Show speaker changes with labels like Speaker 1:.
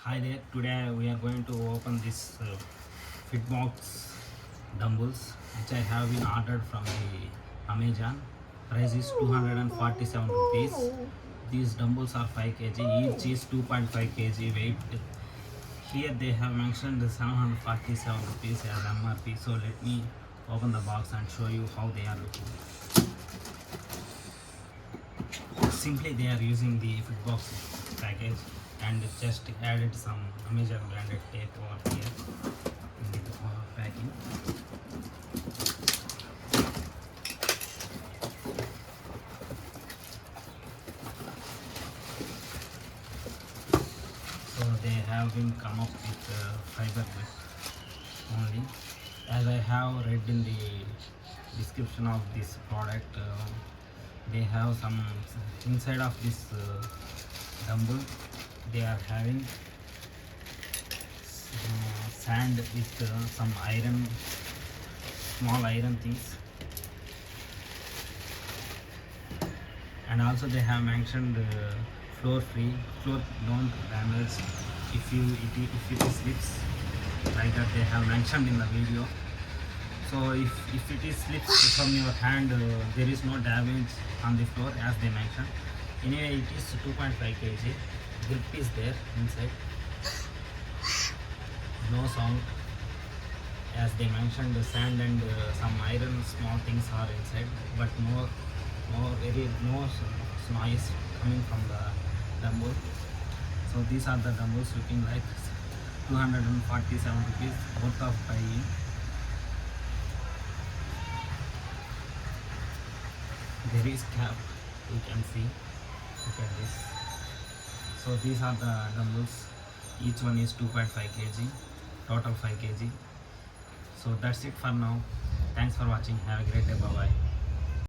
Speaker 1: Hi there, today we are going to open this Fitbox dumbbells which I have been ordered from the Amazon. Price is 247 rupees. These dumbbells are 5 kg, each is 2.5 kg weight. Here they have mentioned the 747 rupees as MRP. So let me open the box and show you how they are looking. Simply they are using the Fitbox package and just added some Amazon branded tape over here in the packing. So they have been come up with fiber grip only. As I have read in the description of this product, they have some inside of this dumbbell. They are having sand with some iron, small iron things, and also they have mentioned floor free, floor don't damage if it slips, like that they have mentioned in the video. So if it is slips from your hand, there is no damage on the floor as they mentioned. Anyway, it is 2.5 kg. Grip is there inside. No sound. As they mentioned, the sand and some iron small things are inside, but no noise coming from the dumbbell. So these are the dumbbells looking like 247 rupees worth of buying. There is cap, you can see. Look at this. So these are the dumbbells. Each one is 2.5 kg, total 5 kg. So that's it for now. Thanks for watching. Have a great day. Bye bye.